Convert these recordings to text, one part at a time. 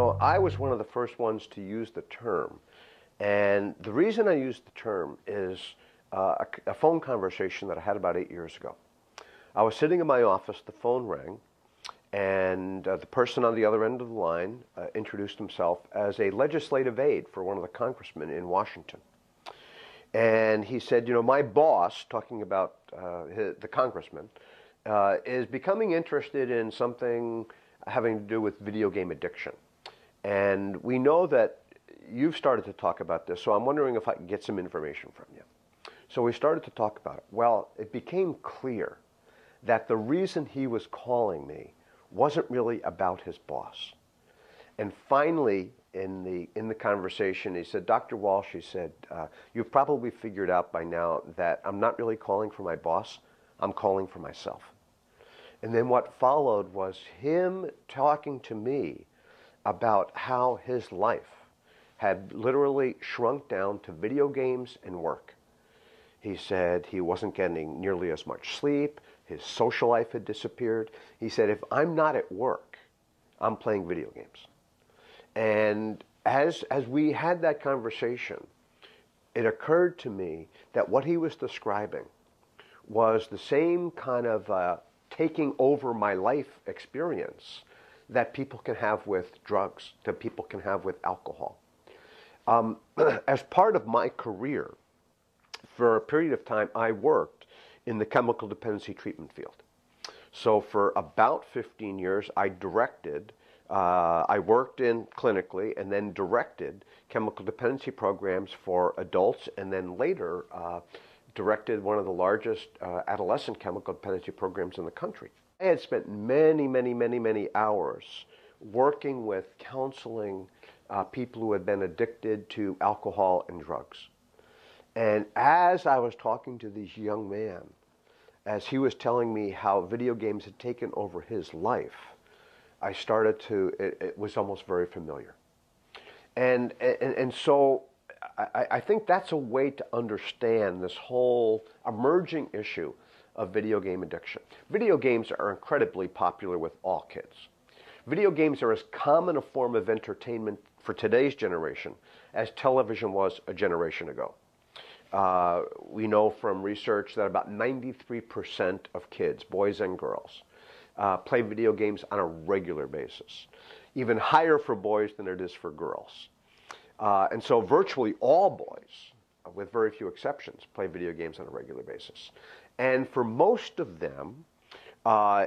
know, I was one of the first ones to use the term. And the reason I used the term is a phone conversation that I had about 8 years ago. I was sitting in my office, the phone rang, and the person on the other end of the line introduced himself as a legislative aide for one of the congressmen in Washington. And he said, you know, my boss, talking about the congressman, is becoming interested in something having to do with video game addiction. And we know that you've started to talk about this, so I'm wondering if I can get some information from you. So we started to talk about it. Well, it became clear that the reason he was calling me wasn't really about his boss. And finally, in the conversation, he said, Dr. Walsh, he said, you've probably figured out by now that I'm not really calling for my boss, I'm calling for myself. And then what followed was him talking to me about how his life had literally shrunk down to video games and work. He said he wasn't getting nearly as much sleep, his social life had disappeared. He said, if I'm not at work, I'm playing video games. And as we had that conversation, it occurred to me that what he was describing was the same kind of taking over my life experience that people can have with drugs, that people can have with alcohol. As part of my career, for a period of time, I worked in the chemical dependency treatment field. So for about 15 years, I worked in clinically and then directed chemical dependency programs for adults, and then later directed one of the largest adolescent chemical dependency programs in the country. I had spent many hours working with counseling people who had been addicted to alcohol and drugs. And as I was talking to this young man, as he was telling me how video games had taken over his life, I started to, it was almost very familiar. And so I think that's a way to understand this whole emerging issue of video game addiction. Video games are incredibly popular with all kids. Video games are as common a form of entertainment for today's generation as television was a generation ago. We know from research that about 93% of kids, boys and girls, play video games on a regular basis. Even higher for boys than it is for girls. And so virtually all boys, with very few exceptions, play video games on a regular basis. And for most of them,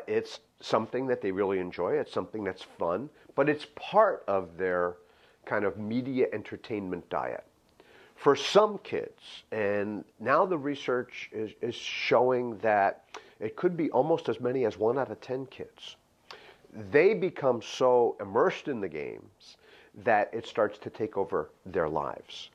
it's something that they really enjoy, it's something that's fun, but it's part of their kind of media entertainment diet. For some kids, and now the research is showing that it could be almost as many as 1 out of 10 kids, they become so immersed in the games that it starts to take over their lives.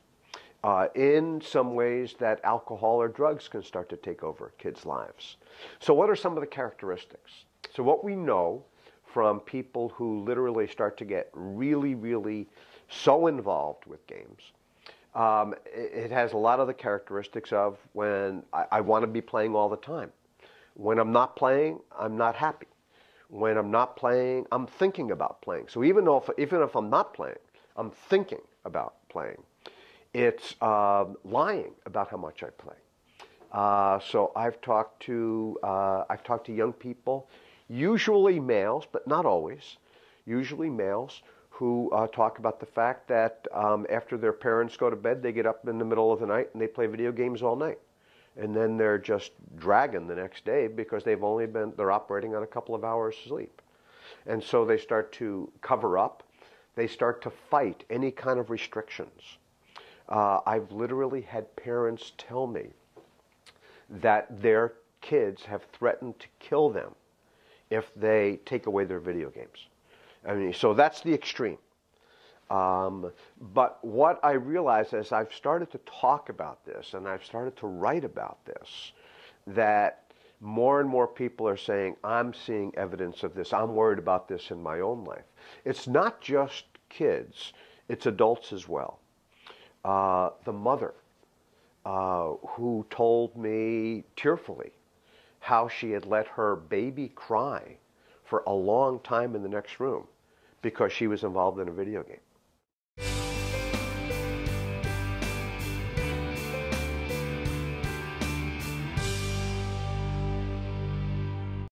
In some ways that alcohol or drugs can start to take over kids' lives. So what are some of the characteristics? So what we know from people who literally start to get really so involved with games, it has a lot of the characteristics of when I want to be playing all the time. When I'm not playing, I'm not happy. When I'm not playing, I'm thinking about playing. So even if I'm not playing, I'm thinking about playing. It's lying about how much I play. So I've talked to young people, usually males, but not always, usually males, who talk about the fact that after their parents go to bed, they get up in the middle of the night and they play video games all night. And then they're just dragging the next day because they're operating on a couple of hours sleep. And so they start to cover up. They start to fight any kind of restrictions. I've literally had parents tell me that their kids have threatened to kill them if they take away their video games. I mean, so that's the extreme. But what I realize as I've started to talk about this and I've started to write about this, that more and more people are saying, I'm seeing evidence of this. I'm worried about this in my own life. It's not just kids, it's adults as well. The mother who told me tearfully how she had let her baby cry for a long time in the next room because she was involved in a video game.